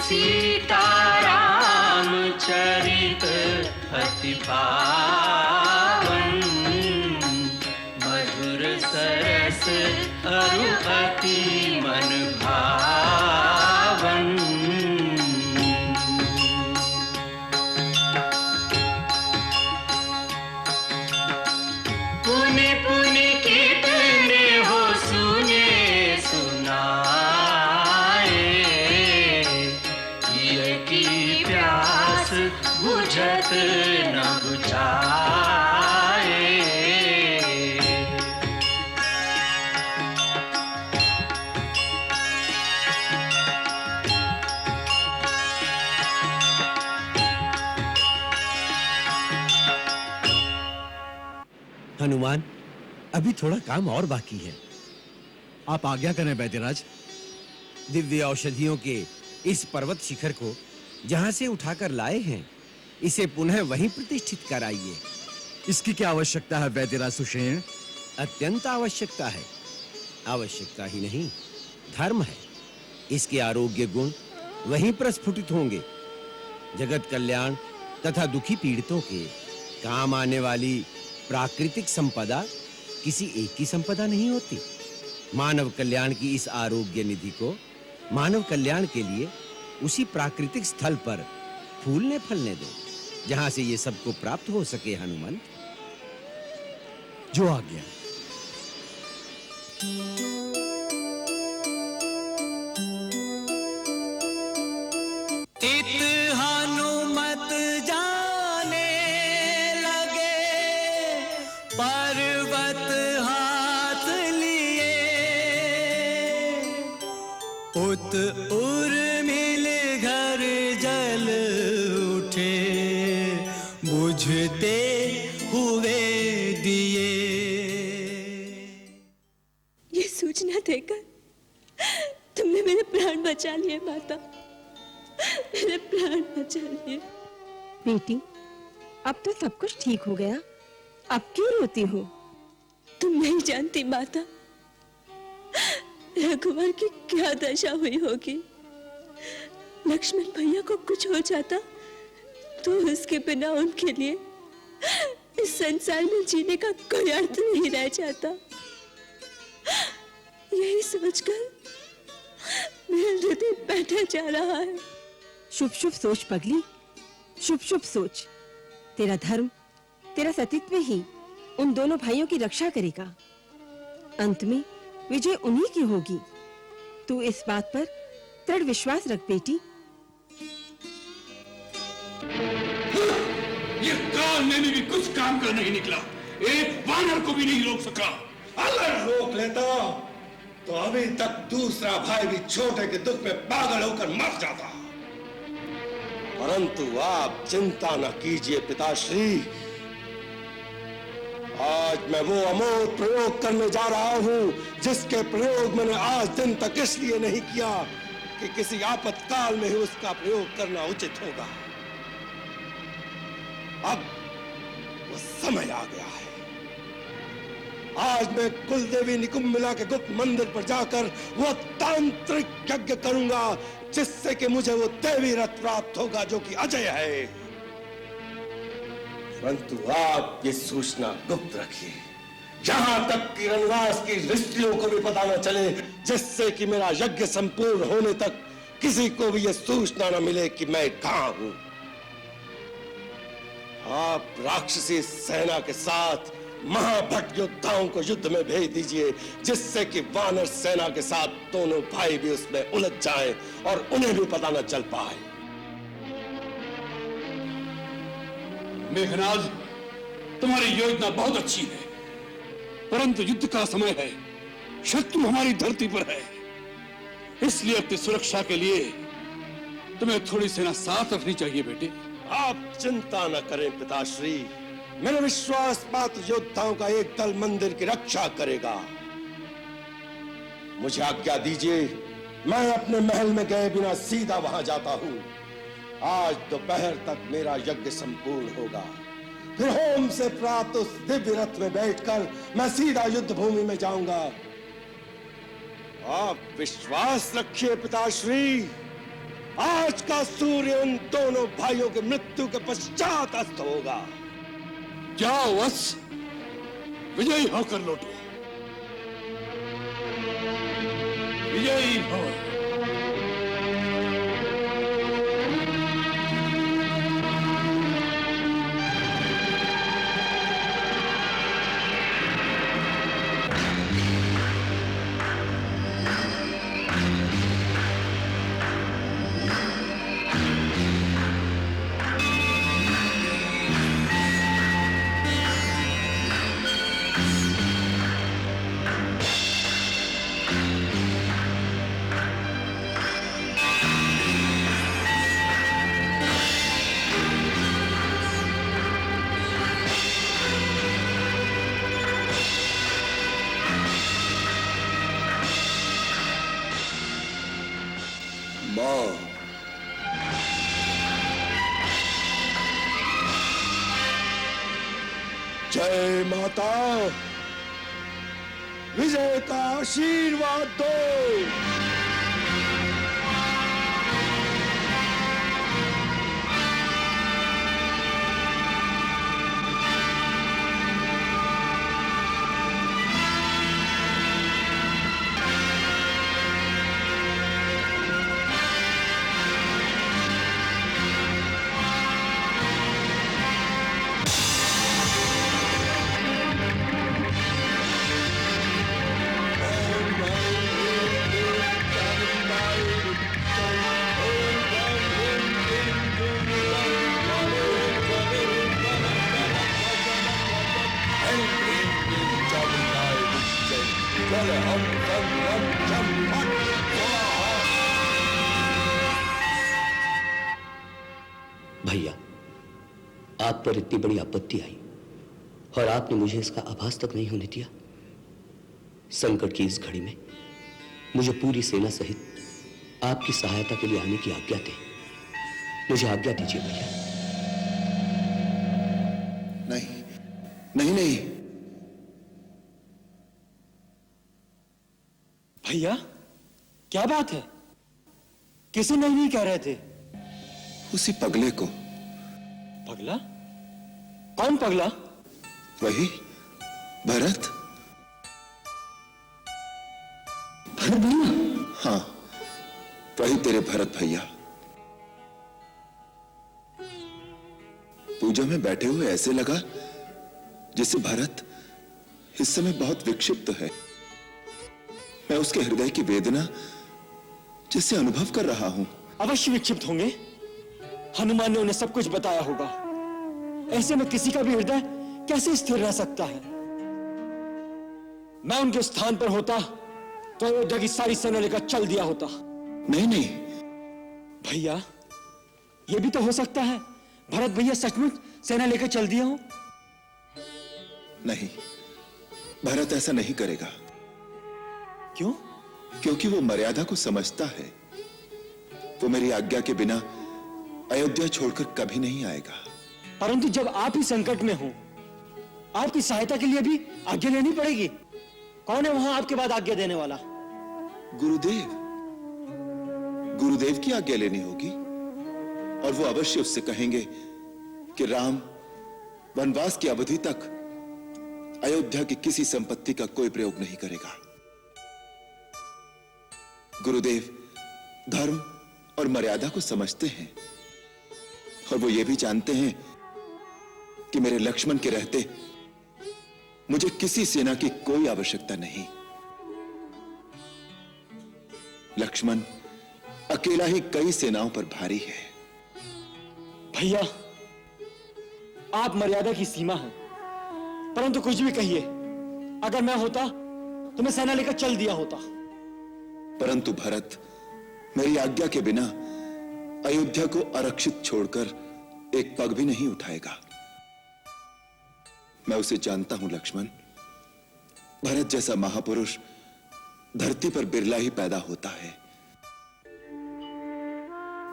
सीताराम चरित अति पावन, मधुर सरस अरु अति मन भावन। पुनि पुनि कितने हो सुने सुनाए, ये की प्यास बुझत न बुझाए। हनुमान, अभी थोड़ा काम और बाकी है। आप आज्ञा करें वैद्यराज। दिव्य औषधियों के इस पर्वत शिखर को जहां से उठाकर लाए हैं, इसे पुनः वहीं प्रतिष्ठित कराइए। इसकी क्या आवश्यकता है वैद्यराज सुषेण? अत्यंत आवश्यकता है। आवश्यकता ही नहीं, धर्म है। इसके आरोग्य गुण वहीं प्रस्फुटित होंगे। जगत कल्याण तथा दुखी पीड़ितों के काम आने वाली प्राकृतिक संपदा किसी एक की संपदा नहीं होती। मानव कल्याण की इस आरोग्य निधि को मानव कल्याण के लिए उसी प्राकृतिक स्थल पर फूलने फलने दो, जहां से ये सबको प्राप्त हो सके। हनुमान, जो आज्ञा। इत हनुमत जाने लगे, पर्वत हाथ लिए, उत उर्मिल घर जल उठे, बुझते हुए दिए। ये सूचना देकर तुमने मेरे प्राण बचा लिए माता, मेरे प्राण बचा लिए। बेटी, अब तो सब कुछ ठीक हो गया, अब क्यों रोती हो? तुम नहीं जानती माता, रघुवर की क्या दशा हुई होगी। लक्ष्मण भैया को कुछ हो जाता तो उसके बिना उनके लिए इस संसार में जीने का कोई अर्थ नहीं रह जाता। यही सोचकर मेरा हृदय बैठा जा रहा है। शुभ शुभ सोच पगली, शुभ शुभ सोच। तेरा धर्म, तेरा सतीत्व ही उन दोनों भाइयों की रक्षा करेगा। अंत में विजय उन्हीं की होगी। तू इस बात पर दृढ़ विश्वास रख बेटी। ये काल में भी कुछ काम कर नहीं निकला, एक वानर को भी नहीं रोक सका। अगर रोक लेता तो अभी तक दूसरा भाई भी छोटे के दुख में पागल होकर मर जाता। परंतु आप चिंता न कीजिए पिताश्री, आज मैं वो अमोघ प्रयोग करने जा रहा हूं जिसके प्रयोग मैंने आज दिन तक इसलिए नहीं किया कि किसी आपातकाल में ही उसका प्रयोग करना उचित होगा। अब वो समय आ गया है। आज मैं कुलदेवी निकुंभिला के गुप्त मंदिर पर जाकर वो तांत्रिक यज्ञ करूंगा जिससे कि मुझे वो देवी रथ प्राप्त होगा जो कि अजय है। परंतु आप ये सूचना गुप्त रखिए, जहां तक कि रनवास की रिश्तियों को भी पता न चले, जिससे कि मेरा यज्ञ संपूर्ण होने तक किसी को भी ये सूचना न मिले कि मैं कहां हूं। आप राक्षसी सेना के साथ महाभट योद्धाओं को युद्ध में भेज दीजिए, जिससे कि वानर सेना के साथ दोनों भाई भी उसमें उलझ जाएं और उन्हें भी पता न चल पाए। मेघनाद, तुम्हारी योजना बहुत अच्छी है, परंतु युद्ध का समय है, शत्रु हमारी धरती पर है, इसलिए अपनी सुरक्षा के लिए तुम्हें थोड़ी सेना साथ रखनी चाहिए बेटे। आप चिंता न करें पिताश्री, मेरा विश्वास पात्र योद्धाओं का एक दल मंदिर की रक्षा करेगा। मुझे आज्ञा दीजिए, मैं अपने महल में गए बिना सीधा वहां जाता हूं। आज दोपहर तक मेरा यज्ञ संपूर्ण होगा, फिर होम से प्राप्त उस दिव्य रथ में बैठकर मैं सीधा युद्ध भूमि में जाऊंगा। आप विश्वास रखिए पिताश्री, आज का सूर्य उन दोनों भाइयों की मृत्यु के पश्चात अस्त होगा। जाओ वत्स, विजयी होकर लौटो। विजयी भव। मां, जय माता, विजय का आशीर्वाद दो। भैया, आप पर इतनी बड़ी आपत्ति आई और आपने मुझे इसका आभास तक नहीं होने दिया। संकट की इस घड़ी में मुझे पूरी सेना सहित आपकी सहायता के लिए आने की आज्ञा दें। मुझे आज्ञा दीजिए भैया। नहीं, नहीं, नहीं। भैया, क्या बात है? किसे नहीं कह रहे थे? उसी पगले को। पगला? कौन पगला? वही भरत। भरत भैया? हाँ, वही तेरे भरत भैया। पूजा में बैठे हुए ऐसे लगा जैसे भरत इस समय बहुत विक्षिप्त है। मैं उसके हृदय की वेदना जिससे अनुभव कर रहा हूं। अवश्य विक्षिप्त होंगे। हनुमान ने उन्हें सब कुछ बताया होगा। ऐसे में किसी का भी हृदय कैसे स्थिर रह सकता है? मैं उनके स्थान पर होता तो अयोध्या की सारी सेना लेकर चल दिया होता। नहीं, नहीं भैया, यह भी तो हो सकता है भरत भैया सचमुच सेना लेकर चल दिया हो। नहीं, भरत ऐसा नहीं करेगा। क्यों? क्योंकि वो मर्यादा को समझता है। वो मेरी आज्ञा के बिना अयोध्या छोड़कर कभी नहीं आएगा। परंतु जब आप ही संकट में हो, आपकी सहायता के लिए भी आज्ञा लेनी पड़ेगी। कौन है वहां आपके बाद आज्ञा देने वाला? गुरुदेव। गुरुदेव की आज्ञा लेनी होगी और वो अवश्य उससे कहेंगे कि राम वनवास की अवधि तक अयोध्या की किसी संपत्ति का कोई प्रयोग नहीं करेगा। गुरुदेव धर्म और मर्यादा को समझते हैं और वो ये भी जानते हैं कि मेरे लक्ष्मण के रहते मुझे किसी सेना की कोई आवश्यकता नहीं। लक्ष्मण अकेला ही कई सेनाओं पर भारी है। भैया, आप मर्यादा की सीमा है। परंतु कुछ भी कहिए, अगर मैं होता तो मैं सेना लेकर चल दिया होता। परंतु भरत मेरी आज्ञा के बिना अयोध्या को आरक्षित छोड़कर एक पग भी नहीं उठाएगा। मैं उसे जानता हूं लक्ष्मण। भरत जैसा महापुरुष धरती पर बिरला ही पैदा होता है।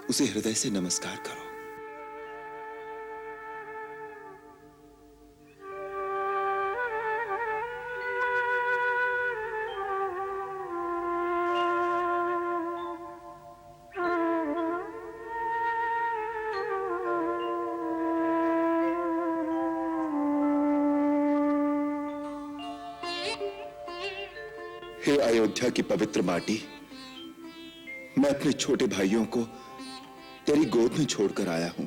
उसे हृदय से नमस्कार करो। हे अयोध्या की पवित्र माटी, मैं अपने छोटे भाइयों को तेरी गोद में छोड़कर आया हूं।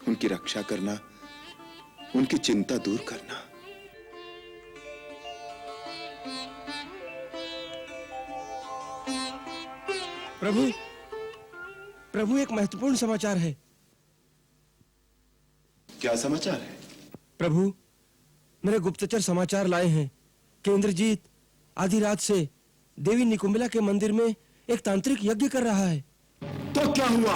उनकी रक्षा करना, उनकी चिंता दूर करना। प्रभु, प्रभु एक महत्वपूर्ण समाचार है। क्या समाचार है? प्रभु, मेरे गुप्तचर समाचार लाए हैं कि इंद्रजीत आधी रात से देवी निकुंबिला के मंदिर में एक तांत्रिक यज्ञ कर रहा है। तो क्या हुआ?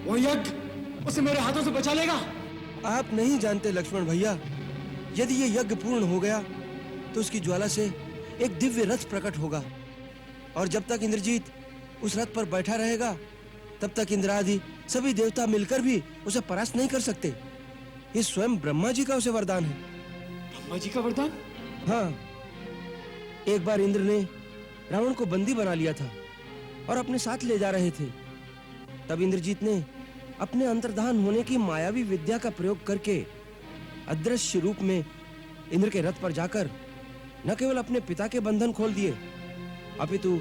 वो यज्ञ उसे मेरे हाथों से बचा लेगा? आप नहीं जानते लक्ष्मण भैया, यदि ये यज्ञ पूर्ण हो गया तो उसकी ज्वाला से एक दिव्य रथ प्रकट होगा, और जब तक इंद्रजीत उस रथ पर बैठा रहेगा तब तक इंद्र आदि सभी देवता मिलकर भी उसे परास्त नहीं कर सकते। ये स्वयं ब्रह्मा जी का उसे वरदान है। ब्रह्मा जी का वरदान? हाँ, एक बार इंद्र ने रावण को बंदी बना लिया था और अपने साथ ले जा रहे थे। तब इंद्रजीत ने अपने अंतर्धान होने की मायावी विद्या का प्रयोग करके अदृश्य रूप में इंद्र के रथ पर जाकर न केवल अपने पिता के बंधन खोल दिए, अपितु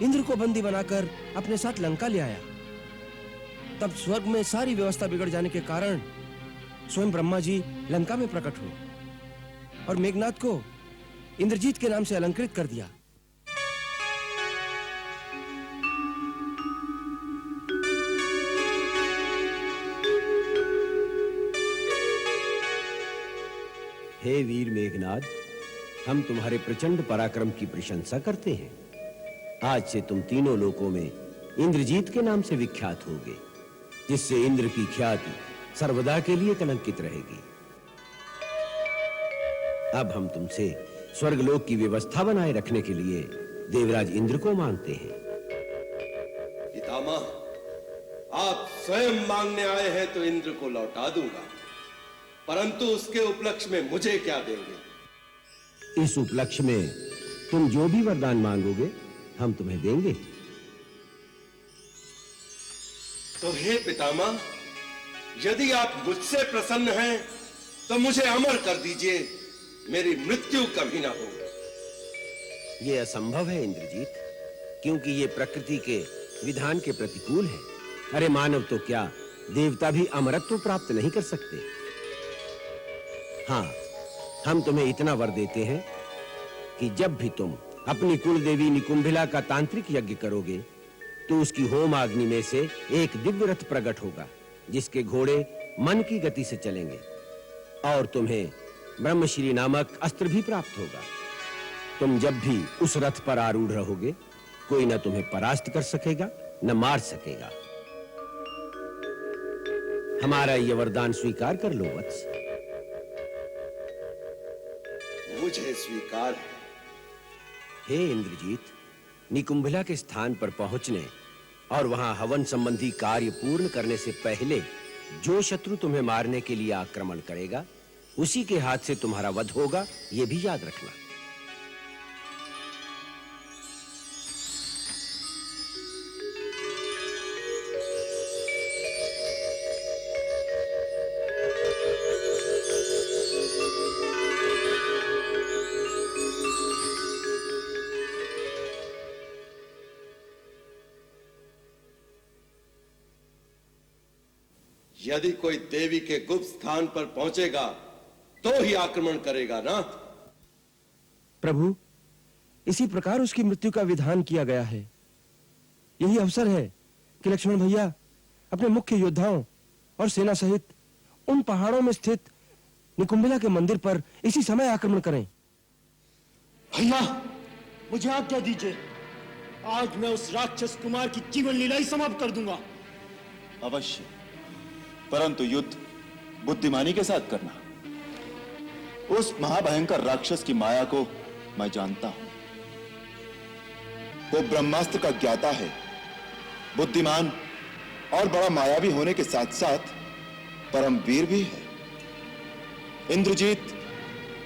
इंद्र को बंदी बनाकर अपने साथ लंका ले आया। तब स्वर्ग में सारी व्यवस्था बिगड़ जाने के कारण स्वयं ब्रह्मा जी लंका में प्रकट हुए और मेघनाथ को इंद्रजीत के नाम से अलंकृत कर दिया। हे वीर मेघनाथ, हम तुम्हारे प्रचंड पराक्रम की प्रशंसा करते हैं। आज से तुम तीनों लोकों में इंद्रजीत के नाम से विख्यात होगे, जिससे इंद्र की ख्याति सर्वदा के लिए कलंकित रहेगी। अब हम तुमसे स्वर्गलोक की व्यवस्था बनाए रखने के लिए देवराज इंद्र को मांगते हैं। पितामह, आप स्वयं मांगने आए हैं तो इंद्र को लौटा दूंगा, परंतु उसके उपलक्ष्य में मुझे क्या देंगे? इस उपलक्ष्य में तुम जो भी वरदान मांगोगे हम तुम्हें देंगे। तो हे पितामह, यदि आप मुझसे प्रसन्न हैं तो मुझे अमर कर दीजिए, मेरी मृत्यु कभी ना हो। यह असंभव है इंद्रजीत, क्योंकि ये प्रकृति के विधान के प्रतिकूल है। अरे मानव तो क्या, देवता भी अमरत्व प्राप्त नहीं कर सकते। हाँ, हम तुम्हें इतना वर देते हैं कि जब भी तुम अपनी कुल देवी निकुंभिला का तांत्रिक यज्ञ करोगे तो उसकी होम अग्नि में से एक दिव्य रथ प्रकट होगा, जिसके घोड़े मन की गति से चलेंगे, और तुम्हें ब्रह्मश्री नामक अस्त्र भी प्राप्त होगा। तुम जब भी उस रथ पर आरूढ़ रहोगे, कोई न तुम्हें परास्त कर सकेगा न मार सकेगा। हमारा यह वरदान स्वीकार कर लो वत्स। मुझे स्वीकार है। हे इंद्रजीत, निकुंभिला के स्थान पर पहुंचने और वहां हवन संबंधी कार्य पूर्ण करने से पहले जो शत्रु तुम्हें मारने के लिए आक्रमण करेगा, उसी के हाथ से तुम्हारा वध होगा, यह भी याद रखना। यदि कोई देवी के गुप्त स्थान पर पहुंचेगा तो ही आक्रमण करेगा ना? प्रभु, इसी प्रकार उसकी मृत्यु का विधान किया गया है। यही अवसर है कि लक्ष्मण भैया अपने मुख्य योद्धाओं और सेना सहित उन पहाड़ों में स्थित निकुंभिला के मंदिर पर इसी समय आक्रमण करें। भैया, मुझे आज्ञा दीजिए, आज मैं उस राक्षस कुमार की जीवन लीला ही समाप्त कर दूंगा। अवश्य, परंतु युद्ध बुद्धिमानी के साथ करना। उस महाभयंकर राक्षस की माया को मैं जानता हूं। वो ब्रह्मास्त्र का ज्ञाता है, बुद्धिमान और बड़ा मायावी होने के साथ साथ परम वीर भी है। इंद्रजीत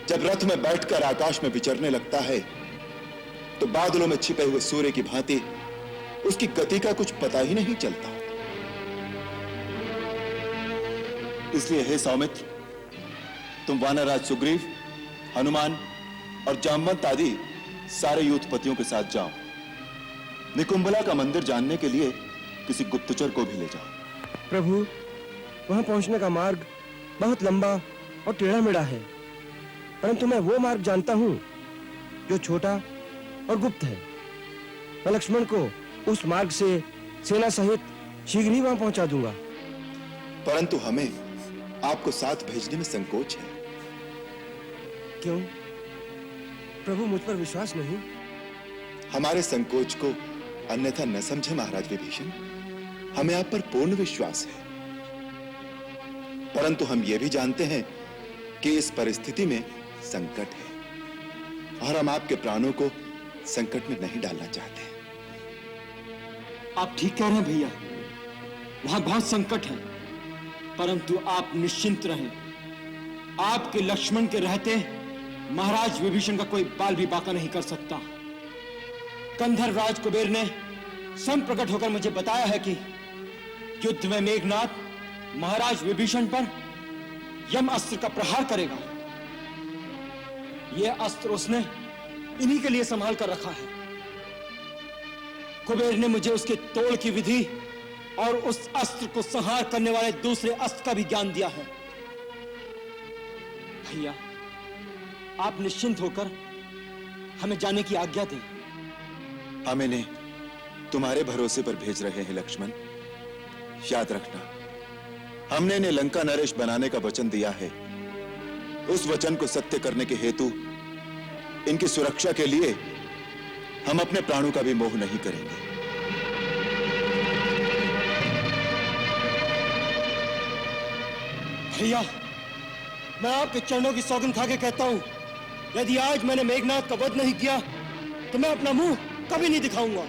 जब रथ में बैठकर आकाश में विचरने लगता है तो बादलों में छिपे हुए सूर्य की भांति उसकी गति का कुछ पता ही नहीं चलता। इसलिए हे सौमित्र, तुम वानरराज सुग्रीव, हनुमान और जामवंत आदि सारे यूथपतियों के साथ जाओ। निकुंभला का मंदिर जानने के लिए किसी गुप्तचर को भी ले जाओ। प्रभु, वहां पहुंचने का मार्ग बहुत लंबा और टेढ़ा मेढ़ा है, परंतु मैं वो मार्ग जानता हूं जो छोटा और गुप्त है। मैं लक्ष्मण को उस मार्ग से सेना सहित शीघ्र ही वहां पहुंचा दूंगा। परंतु हमें आपको साथ भेजने में संकोच है। क्यों प्रभु, मुझ पर विश्वास नहीं? हमारे संकोच को अन्यथा न समझे महाराज विभीषण, हमें आप पर पूर्ण विश्वास है। परंतु हम ये भी जानते हैं कि इस परिस्थिति में संकट है और हम आपके प्राणों को संकट में नहीं डालना चाहते। आप ठीक कह रहे हैं भैया, वहां बहुत संकट है, परंतु आप निश्चिंत रहें। आपके लक्ष्मण के रहते महाराज विभीषण का कोई बाल भी बांका नहीं कर सकता। कंधर राज कुबेर ने स्वयं प्रकट होकर मुझे बताया है कि युद्ध में मेघनाद महाराज विभीषण पर यम अस्त्र का प्रहार करेगा। यह अस्त्र उसने इन्हीं के लिए संभाल कर रखा है। कुबेर ने मुझे उसके तोड़ की विधि और उस अस्त्र को संहार करने वाले दूसरे अस्त्र का भी ज्ञान दिया है। भैया, आप निश्चिंत होकर हमें जाने की आज्ञा दें। हम इन्हें तुम्हारे भरोसे पर भेज रहे हैं लक्ष्मण। याद रखना, हमने इन्हें लंका नरेश बनाने का वचन दिया है। उस वचन को सत्य करने के हेतु इनकी सुरक्षा के लिए हम अपने प्राणों का भी मोह नहीं करेंगे। भैया, मैं आपके चरणों की सौगंध खा के कहता हूं, यदि आज मैंने मेघनाद का वध नहीं किया तो मैं अपना मुंह कभी नहीं दिखाऊंगा।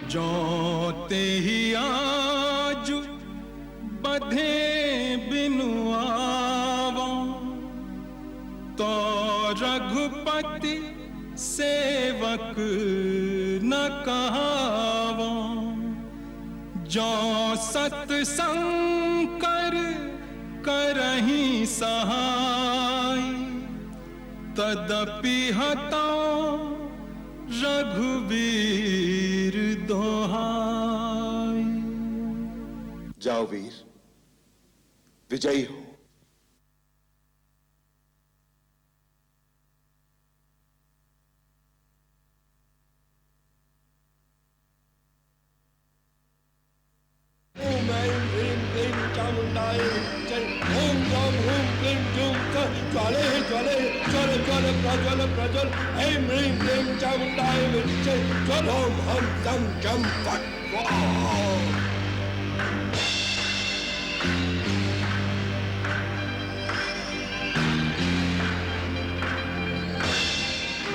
जोते ही आज बधे बिनु आवा, तो रघुपति सेवक न कहावा। जो सतसंकर करहि सहाय, तदपि हतां रघुवीर दोहाय। जाओ वीर, विजयी हो। ओम ऐं ह्रीं क्लीं चामुंडाय जय। ओम राम ह्रूं क्लीं क्लूं क ज्वाले ज्वाले ज्वल ज्वल प्रज्वल प्रज्वल। ऐं ह्रीं क्लीं चामुंडाय जय। ज्वल ओम हम सम जम फट स्वाहा।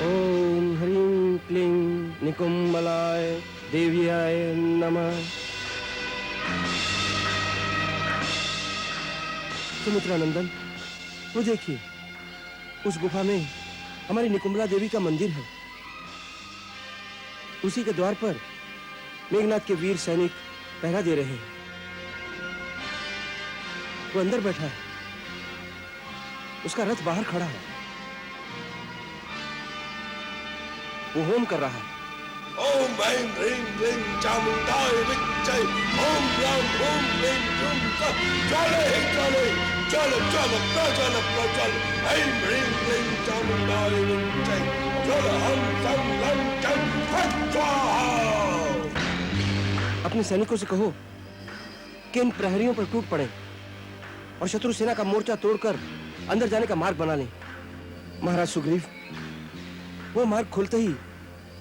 ओम ह्रीं क्लीं निकुंभलाय देव्याय नमः। सुमित्रा नंदन, वो देखिए, उस गुफा में हमारी निकुंभला देवी का मंदिर है। उसी के द्वार पर मेघनाद के वीर सैनिक पहरा दे रहे हैं। वो अंदर बैठा है, उसका रथ बाहर खड़ा है। वो होम कर रहा है। ओम ऐं ह्रीं क्लीं चामुंडाय विच्चय। ओम राम ह्रूं क्लीं क्लूं क ज्वाले ज्वाले ज्वल ज्वल प्रज्वल प्रज्वल। ऐं ह्रीं क्लीं चामुंडाय विच्चय। ज्वल हम सम लं जम फट स्वाहा। अपने सैनिकों से कहो कि इन प्रहरियों पर टूट पड़े और शत्रु सेना का मोर्चा तोड़कर अंदर जाने का मार्ग बना लें। महाराज सुग्रीव, वो मार्ग खुलते ही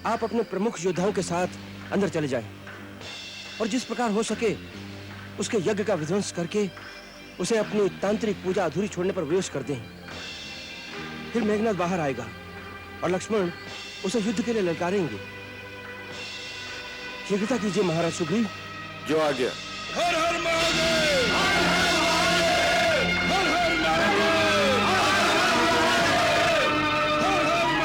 आप अपने प्रमुख योद्धाओं के साथ अंदर चले जाएं और जिस प्रकार हो सके उसके यज्ञ का विध्वंस करके उसे अपनी तांत्रिक पूजा अधूरी छोड़ने पर विवश कर दें। फिर मेघनाद बाहर आएगा और लक्ष्मण उसे युद्ध के लिए ललकारेंगे। शीघ्रता कीजिए महाराज सुग्रीव। जो आ गया। हर हर महादेव। हर हर महादेव। हर हर महादेव।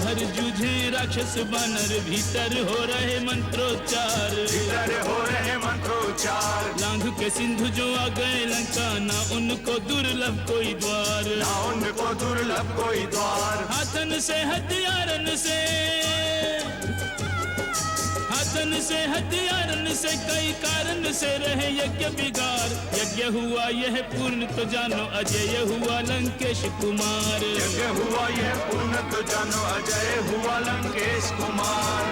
बाहर जूझे राक्षस बानर, भीतर हो रहे मंत्रोच्चार, भीतर हो रहे मंत्रोच्चार। लांघ के सिंधु जो आ गए लंका, ना उनको दुर्लभ कोई द्वार, ना उनको दुर्लभ कोई द्वार। हाथन से हथियारन से, हाथन से हथियारन से, कई कारण से रहे यज्ञ बिगाड़। यज्ञ हुआ यह पूर्ण तो जानो, अजय हुआ लंकेश कुमार। यज्ञ हुआ यह पूर्ण तो जानो, अजय हुआ लंकेश कुमार।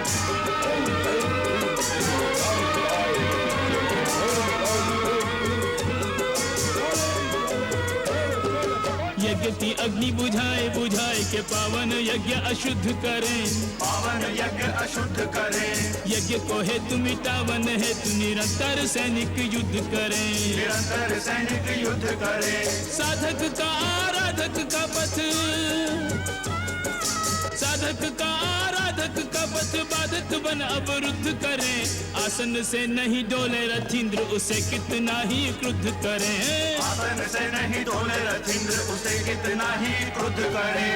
यज्ञ की अग्नि बुझाए बुझाए के पावन यज्ञ अशुद्ध करें, पावन यज्ञ अशुद्ध करें। यज्ञ को हेतु मिटावन हेतु निरंतर सैनिक युद्ध करें, निरंतर सैनिक युद्ध करें। साधक का आराधक का पथ, साधक का आराधक का पथ बाधक बन अवरुद्ध करें। आसन से नहीं डोले रथींद्र, उसे कितना ही क्रुद्ध करें। आसन से नहीं डोले रथींद्र, उसे कितना ही क्रुद्ध करें।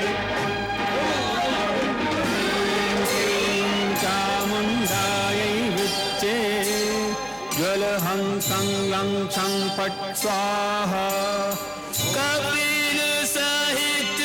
चामुंडायै विच्चे ज्वलहंसं लंसं पट स्वाहा। कपिल सहित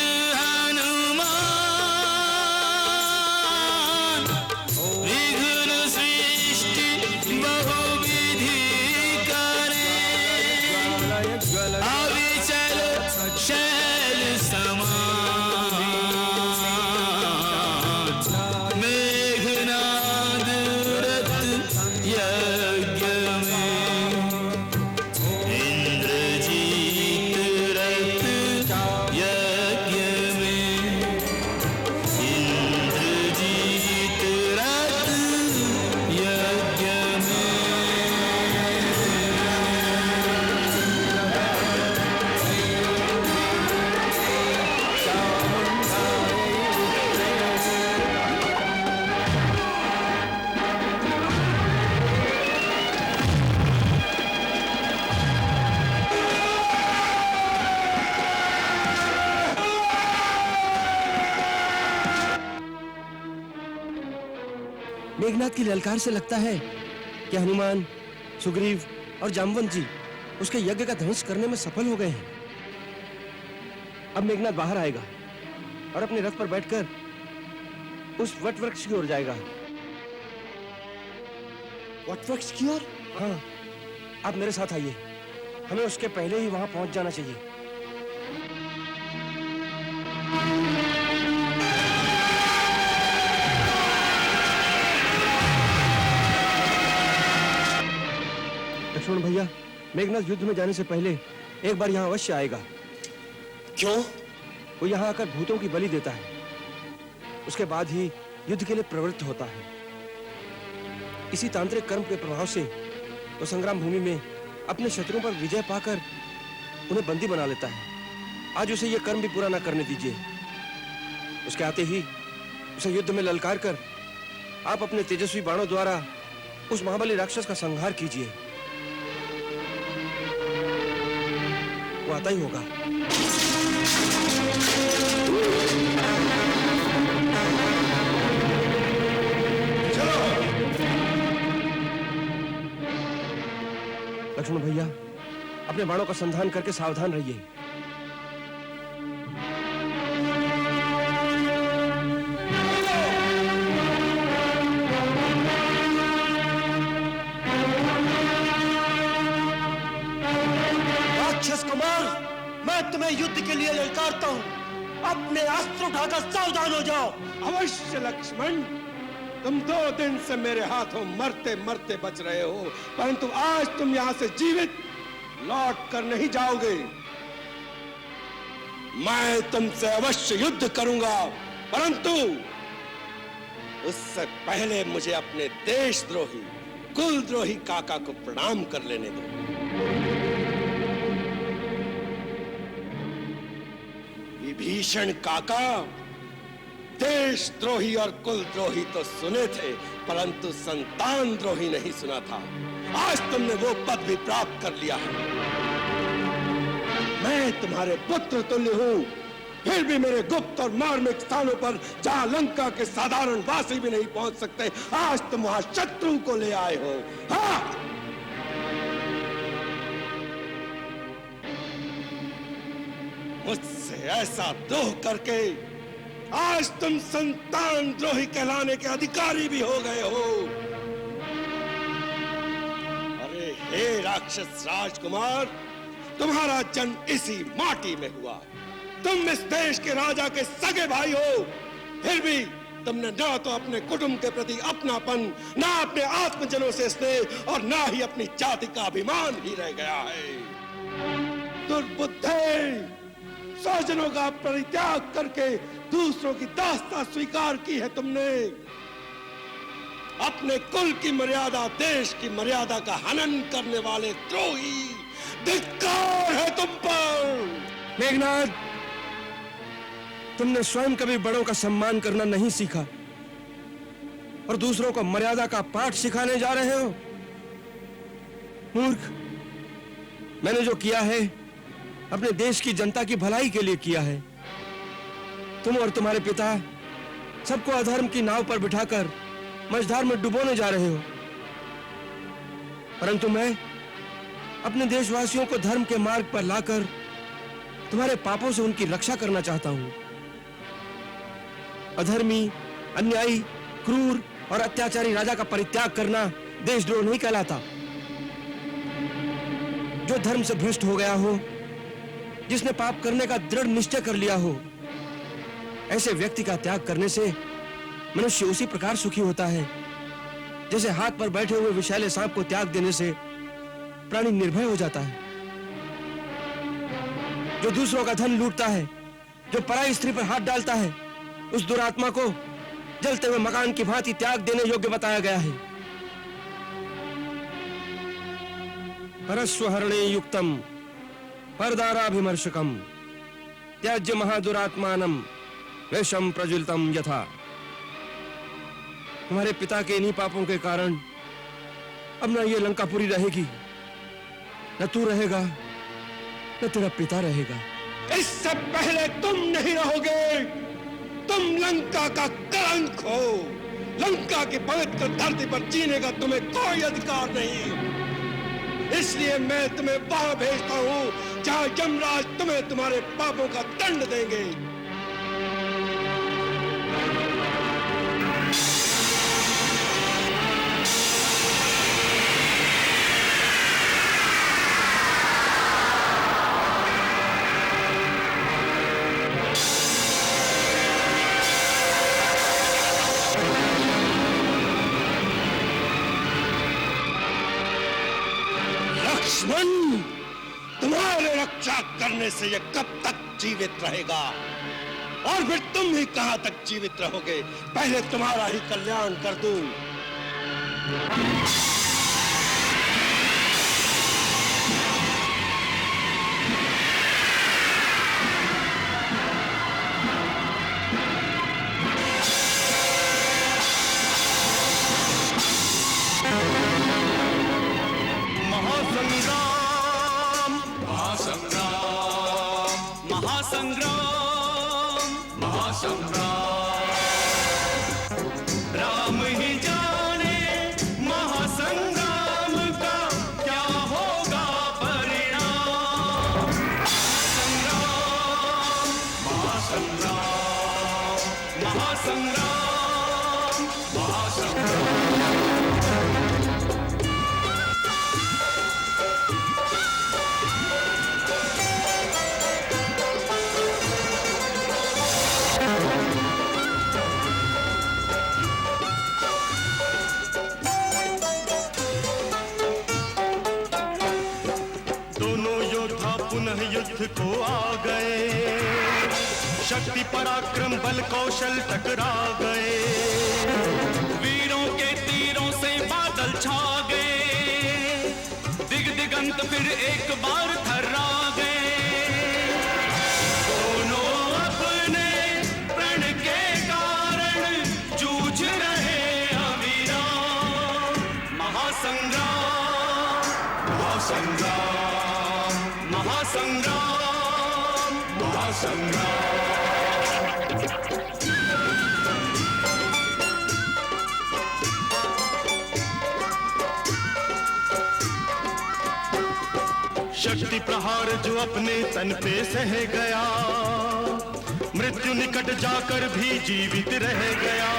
मेघनाथ की ललकार से लगता है कि हनुमान, सुग्रीव और जामवंत जी उसके यज्ञ का ध्वंस करने में सफल हो गए हैं। अब मेघनाथ बाहर आएगा और अपने रथ पर बैठकर उस वट वृक्ष की ओर जाएगा। वट वृक्ष की ओर? हाँ, आप मेरे साथ आइए, हमें उसके पहले ही वहां पहुंच जाना चाहिए। लक्ष्मण भैया, मेघनाथ युद्ध में जाने से पहले एक बार यहाँ अवश्य आएगा। क्यों? वो यहाँ आकर भूतों की बलि देता है, उसके बाद ही युद्ध के लिए प्रवृत्त होता है। इसी तांत्रिक कर्म के प्रभाव से वो संग्राम भूमि में अपने शत्रुओं पर विजय पाकर उन्हें बंदी बना लेता है। आज उसे ये कर्म भी पूरा ना करने दीजिए। उसके आते ही उसे युद्ध में ललकार कर आप अपने तेजस्वी बाणों द्वारा उस महाबली राक्षस का संहार कीजिए। वो आता ही होगा। लक्ष्मण भैया, अपने बाणों का संधान करके सावधान रहिए। राक्षस कुमार, मैं तुम्हें युद्ध के लिए ललकारता हूँ। अपने अस्त्र उठाकर सावधान हो जाओ। अवश्य लक्ष्मण, तुम 2 दिन से मेरे हाथों मरते मरते बच रहे हो, परंतु आज तुम यहाँ से जीवित लौट कर नहीं जाओगे। मैं तुमसे अवश्य युद्ध करूंगा, परंतु उससे पहले मुझे अपने देशद्रोही, कुलद्रोही काका को प्रणाम कर लेने दो। विभीषण काका, देशद्रोही और कुलद्रोही तो सुने थे, परंतु संतान द्रोही नहीं सुना था। आज तुमने वो पद भी प्राप्त कर लिया है। मैं तुम्हारे पुत्र तुल्य हूं, फिर भी मेरे गुप्त और मार्मिक स्थानों पर जहां लंका के साधारण वासी भी नहीं पहुंच सकते, आज तुम वहां शत्रु को ले आए हो। हाँ, मुझसे ऐसा द्रोह करके आज तुम संतान द्रोही कहलाने के अधिकारी भी हो गए हो। अरे हे राक्षस राजकुमार, तुम्हारा जन्म इसी माटी में हुआ। तुम इस देश के राजा के सगे भाई हो, फिर भी तुमने ना तो अपने कुटुंब के प्रति अपनापन, ना अपने आत्मजनों से स्नेह और ना ही अपनी जाति का अभिमान ही रह गया है। दुर्बुद्धे, स्वजनों का परित्याग करके दूसरों की दास्ता स्वीकार की है तुमने। अपने कुल की मर्यादा, देश की मर्यादा का हनन करने वाले द्रोही, धिक्कार है तुम पर। मेघनाद, तुमने स्वयं कभी बड़ों का सम्मान करना नहीं सीखा और दूसरों को मर्यादा का पाठ सिखाने जा रहे हो। मूर्ख, मैंने जो किया है अपने देश की जनता की भलाई के लिए किया है। तुम और तुम्हारे पिता सबको अधर्म की नाव पर बिठाकर मझधार में डुबोने जा रहे हो, परंतु मैं अपने देशवासियों को धर्म के मार्ग पर लाकर तुम्हारे पापों से उनकी रक्षा करना चाहता हूं। अधर्मी, अन्यायी, क्रूर और अत्याचारी राजा का परित्याग करना देशद्रोह नहीं कहलाता। जो धर्म से भ्रष्ट हो गया हो, जिसने पाप करने का दृढ़ निश्चय कर लिया हो, ऐसे व्यक्ति का त्याग करने से मनुष्य उसी प्रकार सुखी होता है जैसे हाथ पर बैठे हुए विषैले सांप को त्याग देने से प्राणी निर्भय हो जाता है। जो दूसरों का धन लूटता है, जो पराई स्त्री पर हाथ डालता है, उस दुरात्मा को जलते हुए मकान की भांति त्याग देने योग्य बताया गया है। परस्वहरणे युक्तम परदाराभिमर्शकम त्याज्य महादुरात्मानम वेशम प्रज्वलितम यथा। तुम्हारे पिता के इन्हीं पापों के कारण अब न ये लंकापुरी रहेगी, न तू रहेगा, न तेरा पिता रहेगा। इससे पहले तुम नहीं रहोगे। तुम लंका का कलंक हो। लंका की पवित्र धरती पर जीने का तुम्हें कोई अधिकार नहीं। इसलिए मैं तुम्हें वहां भेजता हूं जहां यमराज तुम्हें तुम्हारे पापों का दंड देंगे। लक्ष्मण, तुम्हारे रक्षा करने से यह कब तक जीवित रहेगा और फिर तुम ही कहां तक जीवित रहोगे। पहले तुम्हारा ही कल्याण कर दूं। राम ही जाने महासंग्राम का क्या होगा परिणाम। महासंग्राम, महासंग्राम, महासंग्राम। पुनः युद्ध को आ गए, शक्ति पराक्रम बल कौशल टकरा गए। वीरों के तीरों से बादल छा गए, दिग दिगंत फिर एक बार थर्रा गए। दोनों अपने प्रण के कारण जूझ रहे अविराम। महासंग्राम, महासंग्राम, महासंग्राम, महासंग्राम। शक्ति प्रहार जो अपने तन पे सह गया, मृत्यु निकट जाकर भी जीवित रह गया।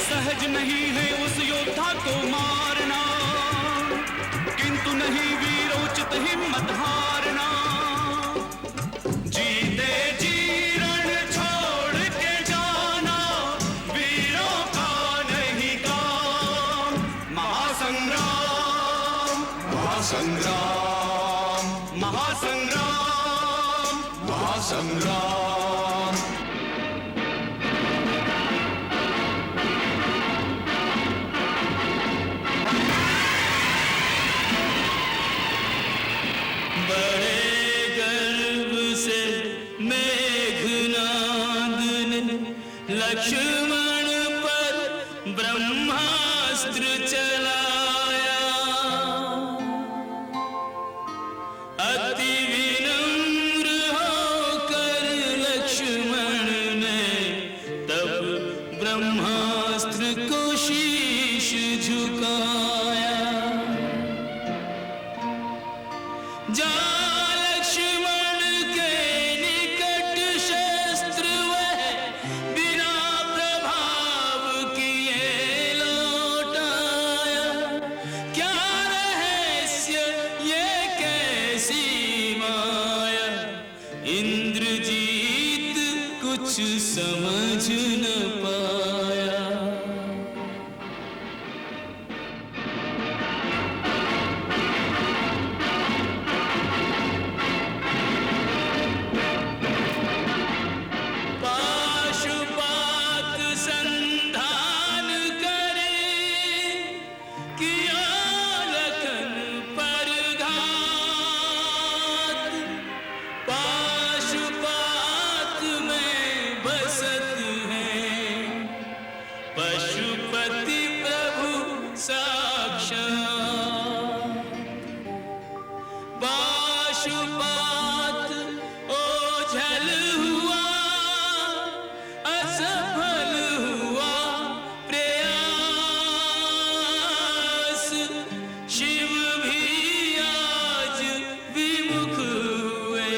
सहज नहीं है उस योद्धा को मारना, किंतु नहीं वीरोचित हिम्मत हारना। जीते जी रण छोड़ के जाना, वीरों का नहीं काम। महासंग्राम महासंग्राम महासंग्राम महासंग्राम। बड़े गर्व से मेघनाद ने लक्ष्मण पर ब्रह्मास्त्र चलाया। अति विनम्र होकर लक्ष्मण ने तब ब्रह्मास्त्र को शीश झुकाया। जा लक्ष्मण के निकट शस्त्र वह बिना प्रभाव किए लौटाया। क्या रहस्य ये कैसी माया, इंद्रजीत कुछ समझ न पाया। पाशुपात संधान करे, किया लखन पर घात। पाशुपात में बसत है पशुपति प्रभु साक्षात। पाशुपात ओझल हुआ, असफल हुआ प्रयास। शिव भी आज विमुख हुए,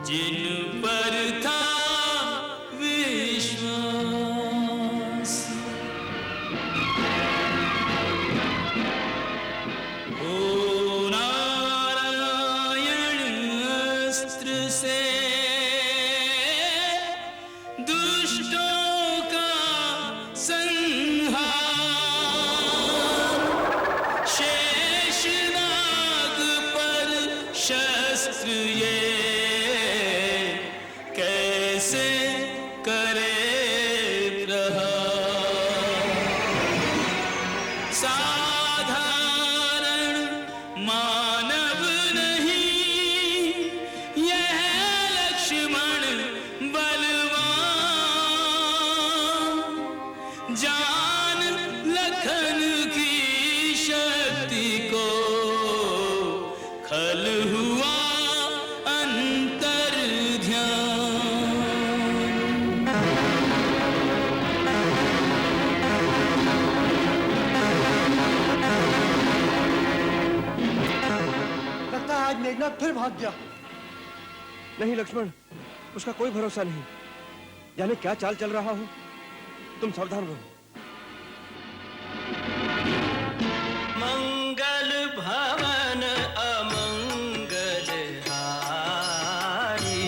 जिन पर था विश्वास। ओ नारायण अस्त्र से दुष्टों का संहार। शेषनाग पर शस्त्र ये कैसे करे प्रहार। साधारण मानव नहीं यह लक्ष्मण बलवान। जान लखन की शक्ति को खल हुआ अंतर ध्यान। लगता है आज मेघनाथ फिर भाग गया। नहीं लक्ष्मण, उसका कोई भरोसा नहीं। जाने क्या चाल चल रहा हो। तुम सावधान रहो। मंगल भवन अमंगल हारी,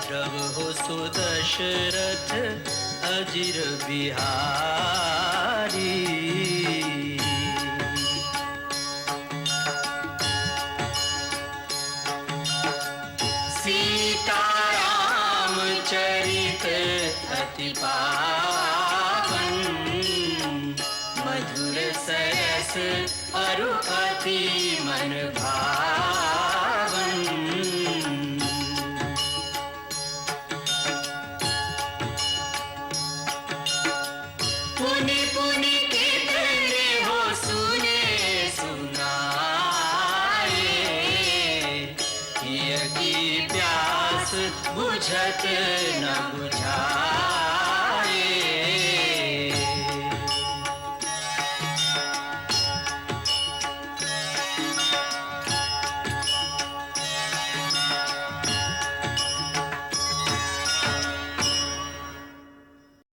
प्रभु सुदशरथ अजिर बिहारी। सीताराम चरित अति पावन, मधुर सरस अरु अति मन भावन। पुनि पुनि कितने हो सुने सुनाए, की प्यास बुझत न बुझाए।